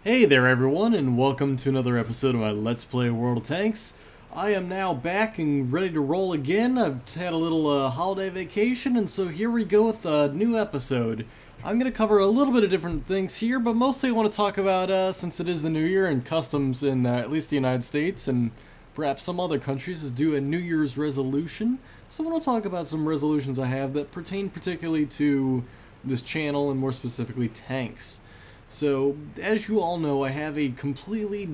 Hey there everyone, and welcome to another episode of my Let's Play World of Tanks. I am now back and ready to roll again. I've had a little holiday vacation, and so here we go with a new episode. I'm going to cover a little bit of different things here, but mostly I want to talk about, since it is the new year and customs in at least the United States and perhaps some other countries is do a New Year's resolution. So I want to talk about some resolutions I have that pertain particularly to this channel and more specifically tanks. So, as you all know, I have a completely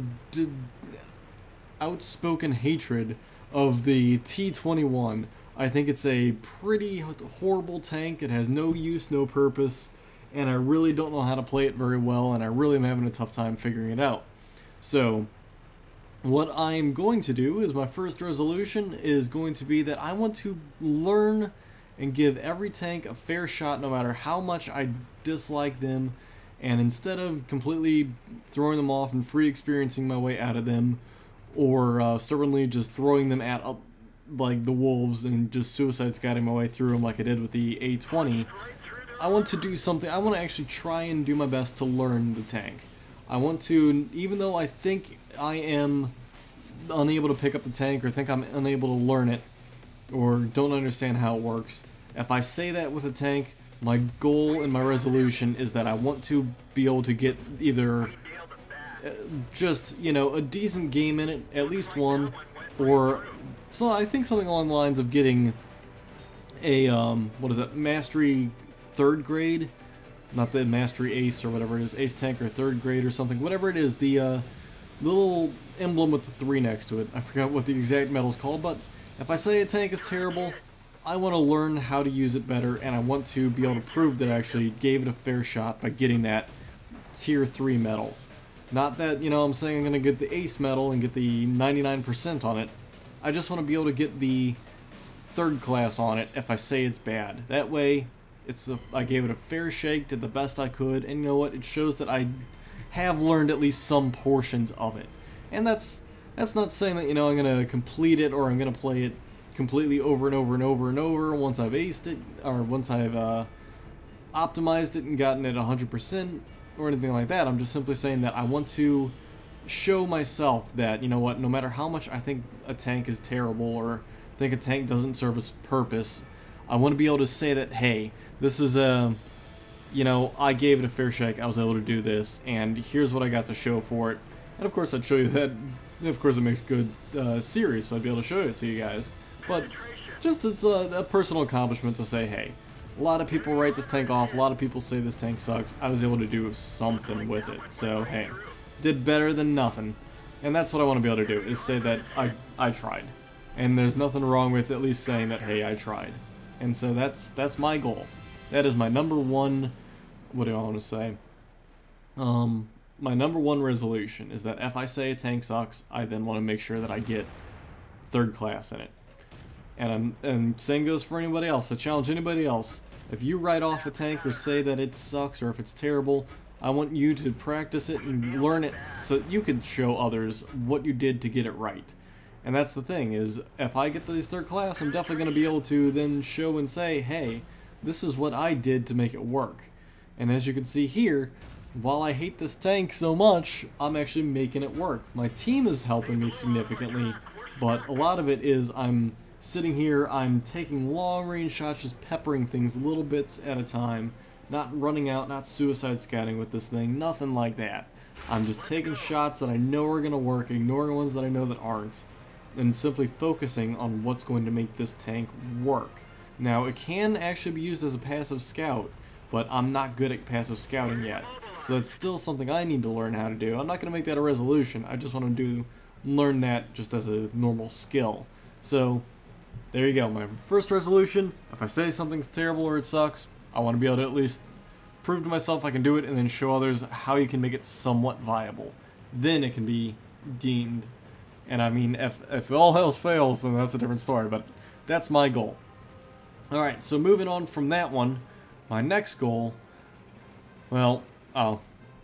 outspoken hatred of the T21. I think it's a pretty horrible tank. It has no use, no purpose, and I really don't know how to play it very well, and I really am having a tough time figuring it out. So, what I'm going to do is my first resolution is going to be that I want to learn and give every tank a fair shot no matter how much I dislike them. And instead of completely throwing them off and free experiencing my way out of them, or stubbornly just throwing them at like the wolves and just suicide scatting my way through them like I did with the A20, I want to do something. I want to actually try and do my best to learn the tank. I want to, even though I think I am unable to pick up the tank or think I'm unable to learn it or don't understand how it works, if I say that with a tank, my goal and my resolution is that I want to be able to get either just, you know, a decent game in it, at least one, or so I think something along the lines of getting a, what is it, Mastery 3rd grade? Not the Mastery Ace or whatever it is, Ace Tank or 3rd grade or something, whatever it is, the little emblem with the 3 next to it. I forgot what the exact medal's called, but if I say a tank is terrible, I want to learn how to use it better, and I want to be able to prove that I actually gave it a fair shot by getting that Tier 3 medal. Not that, you know, I'm saying I'm going to get the Ace medal and get the 99% on it. I just want to be able to get the 3rd class on it if I say it's bad. That way, I gave it a fair shake, did the best I could, and you know what? It shows that I have learned at least some portions of it. And that's not saying that, you know, I'm going to complete it or I'm going to play it completely over and over and over and over once I've aced it, or once I've optimized it and gotten it 100% or anything like that. I'm just simply saying that I want to show myself that, you know what, no matter how much I think a tank is terrible or think a tank doesn't serve its purpose, I want to be able to say that, hey, this is you know, I gave it a fair shake, I was able to do this, and here's what I got to show for it. And of course I'd show you that, of course it makes good series, so I'd be able to show it to you guys. But just it's a personal accomplishment to say, hey, a lot of people write this tank off, a lot of people say this tank sucks, I was able to do something with it. So, hey, did better than nothing. And that's what I want to be able to do, is say that I tried. And there's nothing wrong with at least saying that, hey, I tried. And so that's my goal. That is my number one, what do I want to say? My number one resolution is that if I say a tank sucks, I then want to make sure that I get 3rd class in it. And same goes for anybody else. I challenge anybody else. If you write off a tank or say that it sucks or if it's terrible, I want you to practice it and learn it so that you can show others what you did to get it right. And that's the thing, is if I get this 3rd class, I'm definitely going to be able to then show and say, hey, this is what I did to make it work. And as you can see here, while I hate this tank so much, I'm actually making it work. My team is helping me significantly, but a lot of it is I'm sitting here, I'm taking long-range shots, just peppering things little bits at a time, not running out, not suicide scouting with this thing, nothing like that. I'm just taking shots that I know are going to work, ignoring ones that I know that aren't, and simply focusing on what's going to make this tank work. Now, it can actually be used as a passive scout, but I'm not good at passive scouting yet, so that's still something I need to learn how to do. I'm not going to make that a resolution, I just want to learn that just as a normal skill. So, there you go, my first resolution. If I say something's terrible or it sucks, I want to be able to at least prove to myself I can do it and then show others how you can make it somewhat viable. Then it can be deemed. And I mean, if all else fails, then that's a different story, but that's my goal. Alright, so moving on from that one, my next goal, well, I'll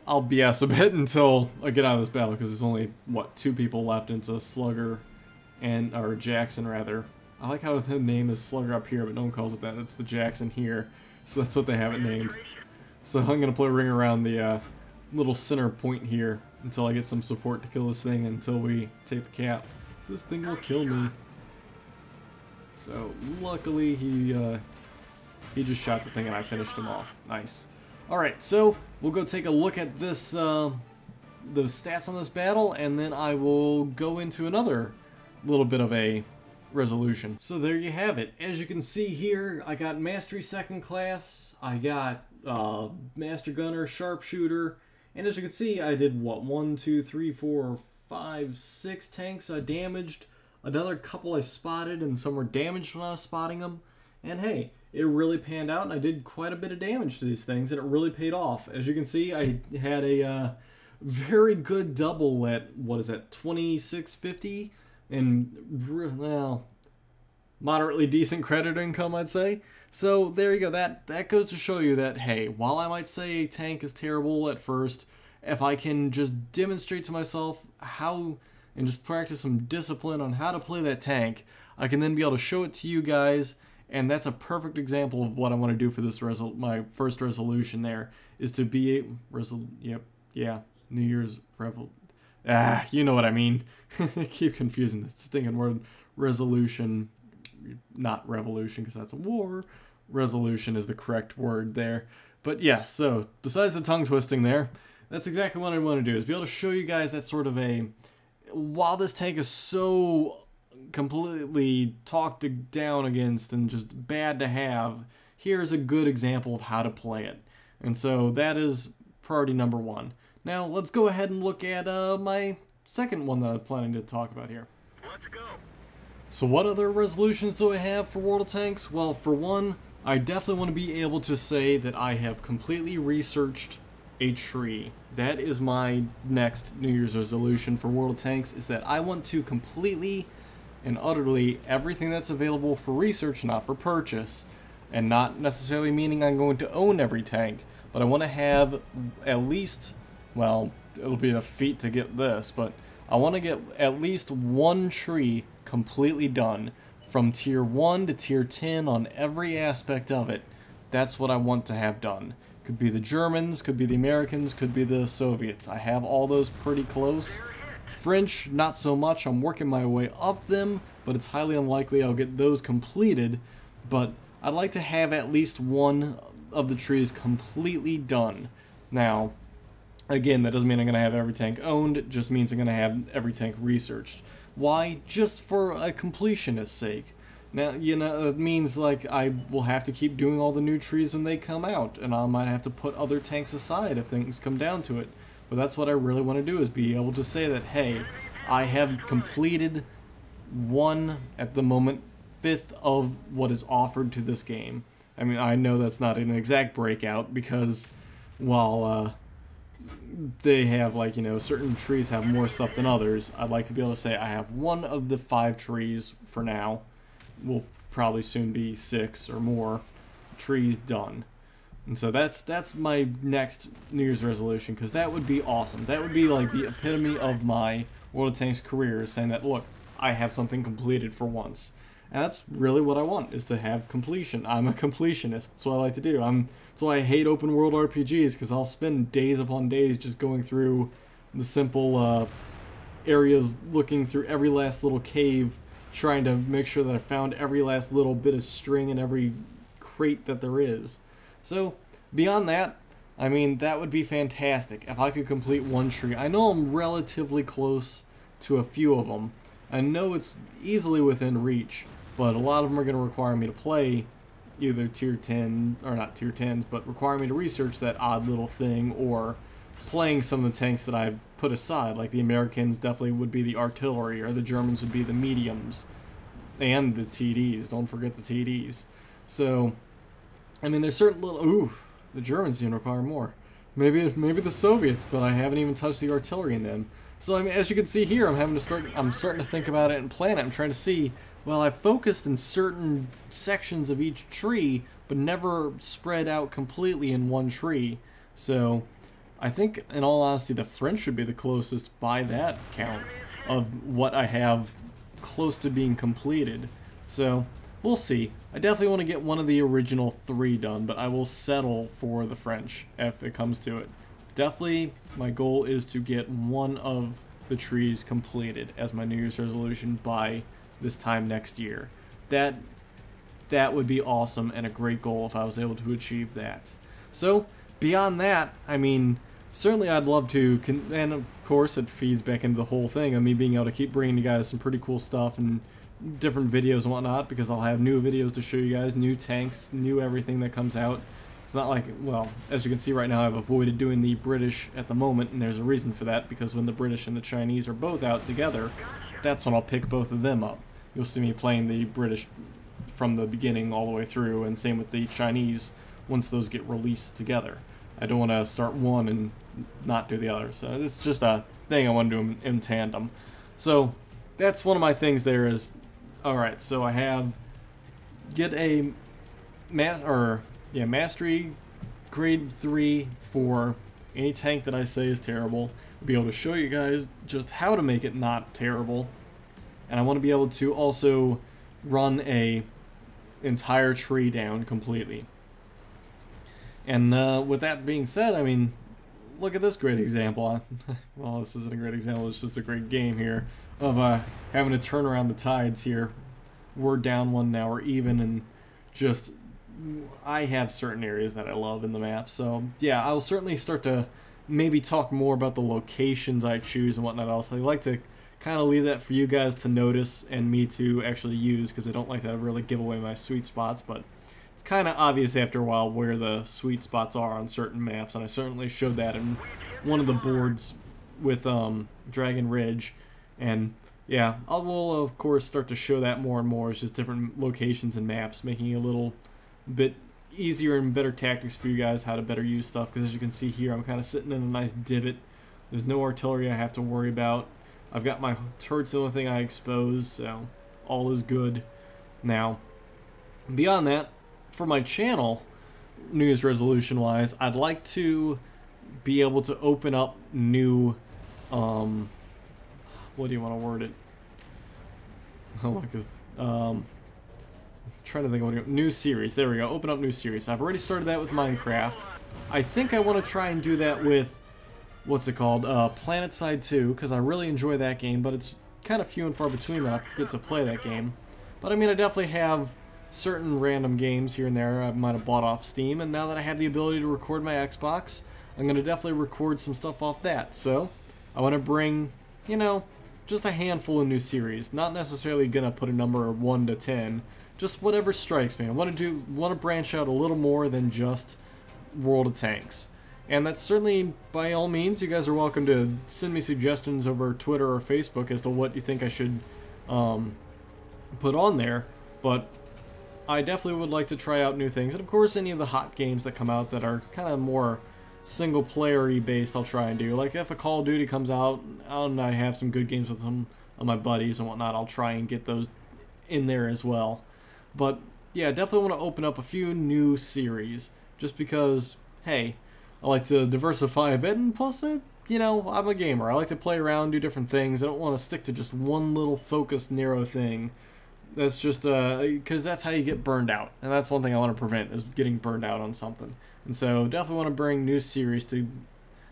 BS a bit until I get out of this battle, because there's only, what, 2 people left into Slugger, or Jackson rather. I like how the name is Slugger up here, but no one calls it that. It's the Jackson here, so that's what they have it named. So I'm gonna play Ring Around the little center point here until I get some support to kill this thing until we take the cap. This thing will kill me. So luckily he just shot the thing and I finished him off. Nice. Alright, so we'll go take a look at this the stats on this battle, and then I will go into another little bit of a resolution. So there you have it. As you can see here, I got Mastery 2nd class, I got Master Gunner, Sharpshooter, and as you can see, I did what? 1, 2, 3, 4, 5, 6 tanks I damaged. Another couple I spotted, and some were damaged when I was spotting them. And hey, it really panned out, and I did quite a bit of damage to these things, and it really paid off. As you can see, I had a very good double at, what is that, 2650? And, well, moderately decent credit income, I'd say. So there you go. That goes to show you that, hey, while I might say a tank is terrible at first, if I can just demonstrate to myself how, and just practice some discipline on how to play that tank, I can then be able to show it to you guys, and that's a perfect example of what I want to do for this my first resolution there, is to be New Year's you know what I mean. I keep confusing the stinking word resolution. Not revolution, because that's a war. Resolution is the correct word there. But yes, so besides the tongue twisting there, that's exactly what I want to do, is be able to show you guys that sort of a, while this tank is so completely talked down against and just bad to have, here's a good example of how to play it. And so that is priority number 1. Now let's go ahead and look at my second one that I'm planning to talk about here. Let's go. So what other resolutions do I have for World of Tanks? Well, for one, I definitely want to be able to say that I have completely researched a tree. That is my next New Year's resolution for World of Tanks, is that I want to completely and utterly everything that's available for research, not for purchase, and not necessarily meaning I'm going to own every tank, but I want to have at least, well, it'll be a feat to get this, but I want to get at least one tree completely done, from tier 1 to tier 10 on every aspect of it. That's what I want to have done. Could be the Germans, could be the Americans, could be the Soviets. I have all those pretty close. French, not so much. I'm working my way up them, but it's highly unlikely I'll get those completed. But I'd like to have at least one of the trees completely done. Now, again, that doesn't mean I'm going to have every tank owned, it just means I'm going to have every tank researched. Why? Just for a completionist's sake. Now, you know, it means like I will have to keep doing all the new trees when they come out, and I might have to put other tanks aside if things come down to it. But that's what I really want to do, is be able to say that, hey, I have completed one, at the moment, 5th of what is offered to this game. I mean, I know that's not an exact breakout, because while they have, like, you know, certain trees have more stuff than others, I'd like to be able to say I have one of the 5 trees for now. Will probably soon be 6 or more trees done. And so that's my next New Year's resolution, because that would be awesome. That would be like the epitome of my World of Tanks career, saying that, look, I have something completed for once. And that's really what I want, is to have completion. I'm a completionist. That's what I like to do. That's why I hate open world RPGs, because I'll spend days upon days just going through the simple areas, looking through every last little cave, trying to make sure that I found every last little bit of string in every crate that there is. So, beyond that, I mean, that would be fantastic if I could complete one tree. I know I'm relatively close to a few of them. I know it's easily within reach, but a lot of them are going to require me to play either tier 10, or not tier 10s, but require me to research that odd little thing, or playing some of the tanks that I've put aside. Like the Americans definitely would be the artillery, or the Germans would be the mediums, and the TDs. Don't forget the TDs. So, I mean, there's certain little... Ooh, the Germans even require more. Maybe the Soviets, but I haven't even touched the artillery in them. So, I mean, as you can see here, I'm starting to think about it and plan it. I'm trying to see, well, I've focused in certain sections of each tree, but never spread out completely in one tree. So, I think, in all honesty, the French should be the closest by that count of what I have close to being completed. So, we'll see. I definitely want to get one of the original 3 done, but I will settle for the French if it comes to it. Definitely my goal is to get one of the trees completed as my New Year's resolution by this time next year. That would be awesome and a great goal if I was able to achieve that. So beyond that, I mean, certainly I'd love to, and of course it feeds back into the whole thing of me being able to keep bringing you guys some pretty cool stuff and different videos and whatnot, because I'll have new videos to show you guys, new tanks, new everything that comes out. It's not like, well, as you can see right now, I've avoided doing the British at the moment, and there's a reason for that, because when the British and the Chinese are both out together, that's when I'll pick both of them up. You'll see me playing the British from the beginning all the way through, and same with the Chinese once those get released together. I don't want to start one and not do the other, so it's just a thing I want to do in tandem. So that's one of my things there is, alright, so I have get a Mastery grade 3 for any tank that I say is terrible. I'll be able to show you guys just how to make it not terrible. And I want to be able to also run a entire tree down completely. And with that being said, I mean, look at this great example. Well, this isn't a great example, it's just a great game here of having to turn around the tides here. We're down one now, we're even, and just I have certain areas that I love in the map. So yeah, I'll certainly start to maybe talk more about the locations I choose and whatnot else. I like to kind of leave that for you guys to notice and me to actually use, because I don't like to really give away my sweet spots, but it's kind of obvious after a while where the sweet spots are on certain maps, and I certainly showed that in one of the boards with Dragon Ridge. And yeah, I will of course start to show that more and more. It's just different locations and maps, making it a little bit easier and better tactics for you guys how to better use stuff, because as you can see here, I'm kind of sitting in a nice divot. There's no artillery I have to worry about. I've got my turrets, the only thing I expose, so all is good. Now, beyond that, for my channel, New Year's resolution wise, I'd like to be able to open up new, what do you want to word it? Oh my god, trying to think of what new series. There we go. Open up new series. I've already started that with Minecraft. I think I want to try and do that with, what's it called? PlanetSide 2, because I really enjoy that game, but it's kind of few and far between that I get to play that game. But I mean, I definitely have certain random games here and there I might have bought off Steam, and now that I have the ability to record my Xbox, I'm going to definitely record some stuff off that. So I want to bring, you know, just a handful of new series. Not necessarily going to put a number of 1 to 10. Just whatever strikes me. I want to branch out a little more than just World of Tanks. And that's certainly, by all means, you guys are welcome to send me suggestions over Twitter or Facebook as to what you think I should put on there. But I definitely would like to try out new things. And of course, any of the hot games that come out that are kind of more single-player-y based, I'll try and do. Like if a Call of Duty comes out, and I have some good games with some of my buddies and whatnot, I'll try and get those in there as well. But yeah, I definitely want to open up a few new series, just because, hey, I like to diversify a bit, and plus, you know, I'm a gamer. I like to play around, do different things. I don't want to stick to just one little focused, narrow thing. That's just, because that's how you get burned out. And that's one thing I want to prevent, is getting burned out on something. And so, definitely want to bring new series to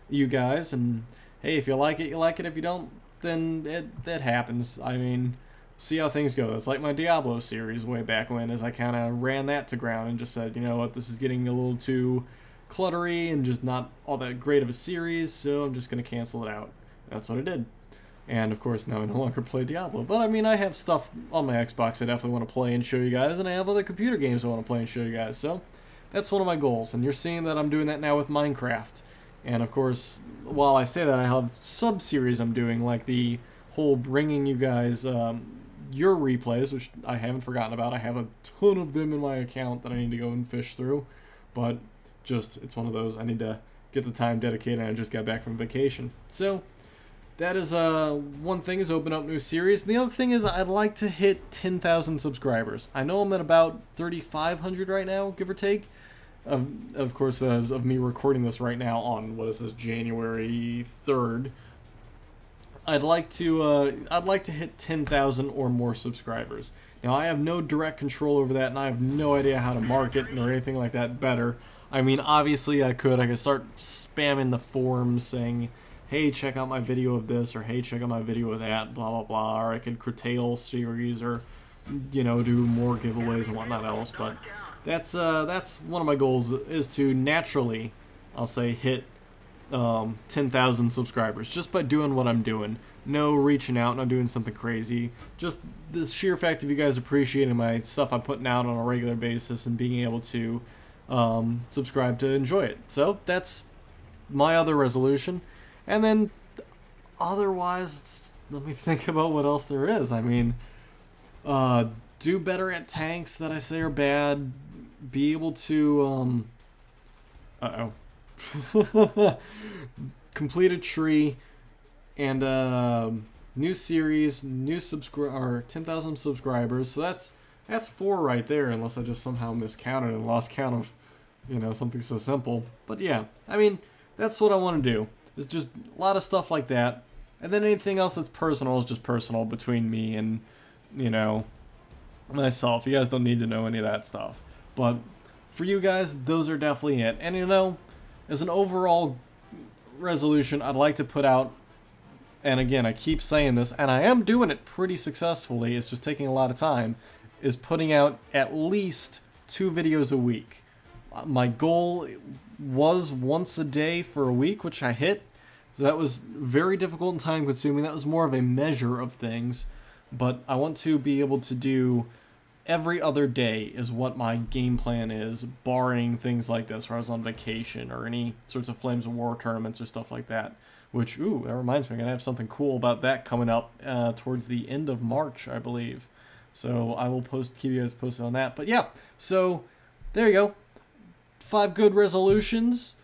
you guys, and hey, if you like it, you like it. If you don't, then that happens. I mean, see how things go. It's like my Diablo series way back when, as I kind of ran that to ground and just said, you know what, this is getting a little too cluttery and just not all that great of a series, so I'm just going to cancel it out. That's what I did. And of course, now I no longer play Diablo. But I mean, I have stuff on my Xbox I definitely want to play and show you guys, and I have other computer games I want to play and show you guys, so that's one of my goals. And you're seeing that I'm doing that now with Minecraft. And of course, while I say that, I have sub-series I'm doing, like the whole bringing you guys your replays, which I haven't forgotten about. I have a ton of them in my account that I need to go and fish through, but just, it's one of those, I need to get the time dedicated, and I just got back from vacation. So that is one thing, is open up new series. And the other thing is I'd like to hit 10,000 subscribers. I know I'm at about 3,500 right now, give or take. Of course, as of me recording this right now on, what is this, January 3rd. I'd like to hit 10,000 or more subscribers. Now, I have no direct control over that, and I have no idea how to market or anything like that better. I mean, obviously I could start spamming the forums saying, hey, check out my video of this, or hey, check out my video of that, blah, blah, blah, or I could curtail series, or, you know, do more giveaways and whatnot else, but that's one of my goals, is to naturally, I'll say, hit 10,000 subscribers, just by doing what I'm doing. No reaching out, no doing something crazy, just the sheer fact of you guys appreciating my stuff I'm putting out on a regular basis and being able to subscribe to enjoy it. So that's my other resolution. And then otherwise, let me think about what else there is. I mean, do better at tanks that I say are bad, be able to complete a tree, and new series, new 10,000 subscribers. So that's 4 right there, unless I just somehow miscounted and lost count of, you know, something so simple. But yeah, I mean, that's what I want to do. It's just a lot of stuff like that. And then anything else that's personal is just personal between me and, you know, myself. You guys don't need to know any of that stuff. But for you guys, those are definitely it. And you know, as an overall resolution, I'd like to put out, and again, I keep saying this, and I am doing it pretty successfully, it's just taking a lot of time, is putting out at least 2 videos a week. My goal was once a day for a week, which I hit. So that was very difficult and time consuming. That was more of a measure of things. But I want to be able to do every other day is what my game plan is, barring things like this where I was on vacation or any sorts of Flames of War tournaments or stuff like that. Which, ooh, that reminds me, I'm going to have something cool about that coming up towards the end of March, I believe. So I will keep you guys posted on that. But yeah, so there you go. 5 good resolutions.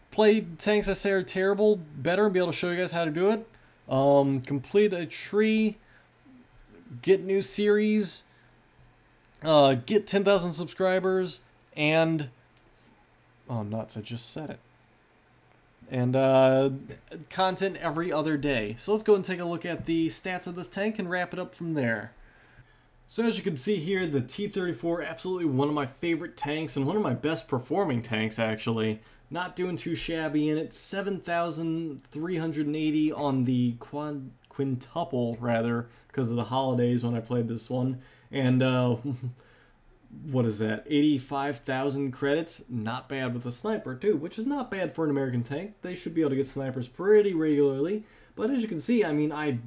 Play tanks I say are terrible better and be able to show you guys how to do it. Complete a tree. Get new series. Get 10,000 subscribers. And... oh, nuts, I just said it. And content every other day. So let's go and take a look at the stats of this tank and wrap it up from there. So as you can see here, the T34, absolutely one of my favorite tanks and one of my best performing tanks actually. Not doing too shabby in it. 7,380 on the quintuple rather, because of the holidays when I played this one. And what is that? 85,000 credits. Not bad with a sniper too, which is not bad for an American tank. They should be able to get snipers pretty regularly. But as you can see, I mean, I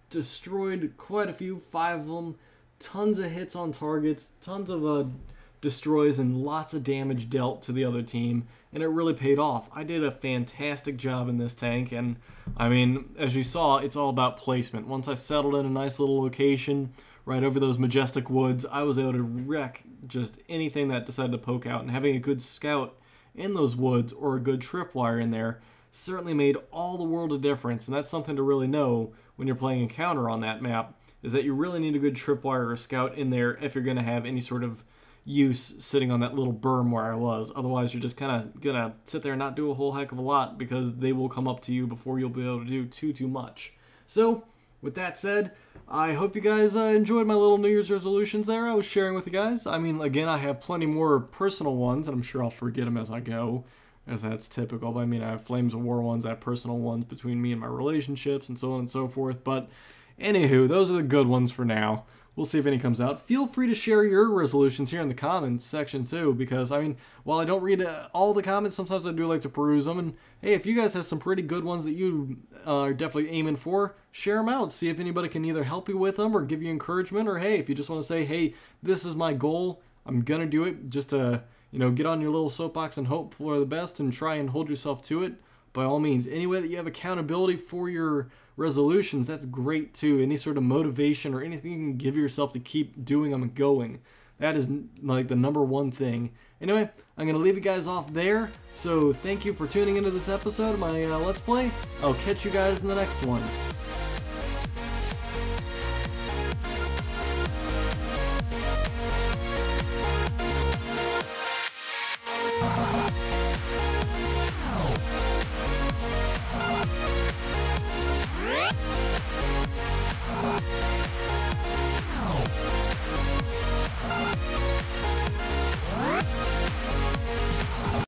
destroyed quite a few, 5 of them. Tons of hits on targets, tons of destroys, and lots of damage dealt to the other team, and it really paid off. I did a fantastic job in this tank, and I mean, as you saw, it's all about placement. Once I settled in a nice little location right over those majestic woods, I was able to wreck just anything that decided to poke out, and having a good scout in those woods or a good tripwire in there certainly made all the world of difference, and that's something to really know when you're playing Encounter on that map, is that you really need a good tripwire or scout in there if you're going to have any sort of use sitting on that little berm where I was. Otherwise, you're just kind of going to sit there and not do a whole heck of a lot, because they will come up to you before you'll be able to do too much. So, with that said, I hope you guys enjoyed my little New Year's resolutions there I was sharing with you guys. I mean, again, I have plenty more personal ones, and I'm sure I'll forget them as I go, as that's typical. But I mean, I have Flames of War ones, I have personal ones between me and my relationships, and so on and so forth. But anywho, those are the good ones for now. We'll see if any comes out. Feel free to share your resolutions here in the comments section too, because I mean, while I don't read all the comments, sometimes I do like to peruse them. And hey, if you guys have some pretty good ones that you are definitely aiming for, share them out. See if anybody can either help you with them or give you encouragement, or hey, if you just want to say, hey, this is my goal, I'm gonna do it, just to, you know, get on your little soapbox and hope for the best and try and hold yourself to it. By all means, any way that you have accountability for your resolutions, that's great too. Any sort of motivation or anything you can give yourself to keep doing them and going, that is like the #1 thing. Anyway, I'm going to leave you guys off there. So thank you for tuning into this episode of my Let's Play. I'll catch you guys in the next one.